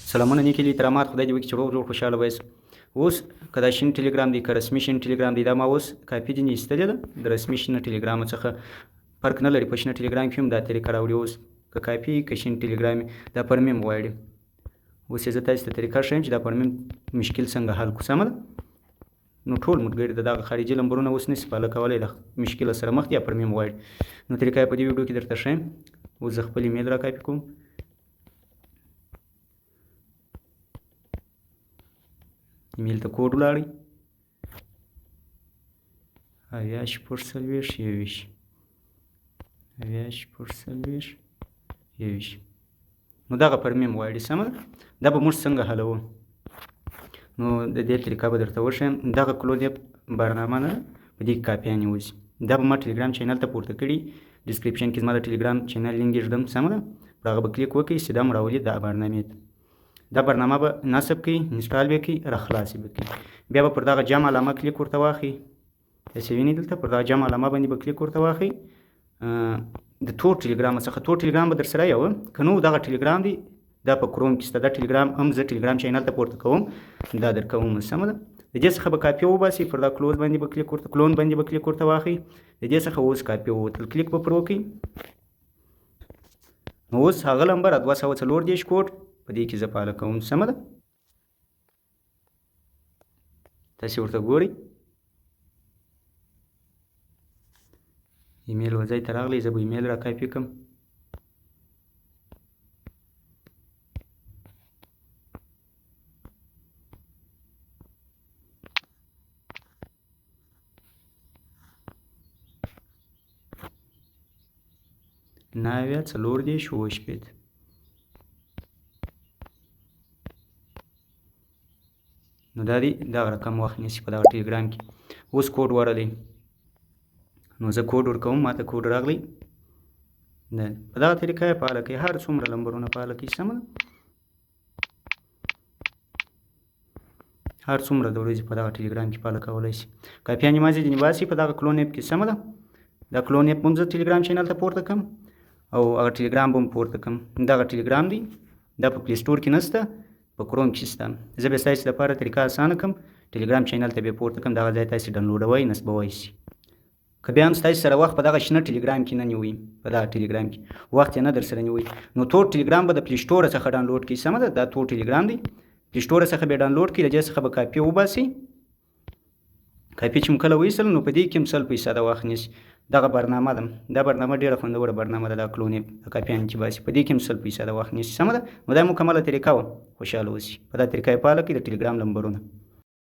سلامونه نیکې احترامات خدای دې وکړي چې روغ جوړ خوشحاله وایاست. اوس که دا شین ټلګرام دی که رسمي شین ټلګرام دی دا ما اوس کاپي ځینې ایستلې ده د رسمي شین ټلګرام څخه فرق نه لري. په شین ټلګرام کې هم دا طریقه راوړي اوس که کاپي که شین ټلګرام دا پرمیم غواړي. اوس یې زه تاسو ته طریقه ښیم چې دا پرمیم مشکل څنګه حل کړو. سمه ده. نو ټول ملګري د دغه خارجي لمبرونه اوس نشي فالو کولی د مشکل سره مخ دي یا پرمیم غواړي. نو طریقه یې په دې ویډیو کې درته ښیم. اوس زه خپل ایمیل را کاپي کوم. ایمیل ته کوډ ولاړئ 80/40 نو دغه پرمیم غواړي. سمه ده. دا به موږ څنګه حلوو. نو د دې طریقه به درته وښیم. دغه کلود اپ برنامه نه په دې کاپیانې وځي. دا به ما ټلګرام چینل ته پورته کړي. ډسکریپشن کې زما د ټلګرام چینل لینک ږدم. سمه ده. پر هغه به کلیک وکړئ سیده مو راولي دا برنامې ته. دا برنامه به نصب کړئ انسټال به کړئ راخلاصې به کړئ. بیا به پر دغه جمع علامه کلیک ورته واخلئ. تاسې وینئ دلته پر دغه جمع علامه باندې به کلیک ورته واخلئ. د تور ټلګرام څخه تور ټلګرام به در سره یو که نو دغه ټلګرام دی دا په کروم کې شته. دا ټلګرام هم زه ټلګرام چینل ته پورته کوم دا در کوم. سمه ده. د دې څخه به کاپي وباسئ. پر دا کلون باندې به کلیک ورته واخلئ. د دې څخه اوس کاپي ووتل کلیک به پر وکړئ. نو اوس هغه نمبر 234 کوډ په دې کې زه فالو کوم. سمه ده. تاسې ورته ګورئ. ایمیل ځای ته راغلی. زه به ایمیل را کاپي کړم. ناویا 40 نو دا دی دغه رقم وخت نیسي په دغه ټلګرام کې. اوس کوډ ورلی. نو زه کوډ ورکوم. ماته کوډ راغلی. په دغه طریقه یې فعاله کوئ. هر څومره لمبرونه فعاله کوئ. سمه ده. هر څومره د ورځې په دغه ټلګرام کې فعاله کولی شي. کاپیانې ما ځینې باسي په دغه کلون اپ کې. سمه ده. دا کلون اپ هم زه ټلګرام چینل ته پورته کړم او هغه ټلګرام به هم پورته کړم. دغه ټلګرام دی دا په پلی سټور کې نشته په کروم کې شته. زه به ستاسو لپاره طریقه اسانه کړم. ټلګرام چینل ته به پورته کړم. دغه ځای تاسو ډاونلوډوئ نصبوئ شي. که بیا هم ستاسو سره وخت په دغه شنه ټلګرام کې نه نیوئ په دغه ټلګرام کې وخت یې نه در سره نیوئ نو تور ټلګرام به د پلی سټور څخه ډاونلوډ کړئ. سمه ده. دا تور ټلګرام دی پلی سټور څخه به ډاونلوډ کړئ. له دې څخه به کاپي وباسئ. کاپي چې مو کله وایستل نو په دې کې هم 100 پیسه د وخت نیسي. دغه برنامه ده. دا برنامه ډېره خوندوره برنامه ده. دا کلون اپ د کاپیانې چې باسي په دې کې هم 100 پیسه د وخت نیسي. سمه ده. نو دا مکمله طریقه وه. خوشحاله اوسئ. په دا طریقه یې فعاله کړئ د ټلګرام لمبرونه.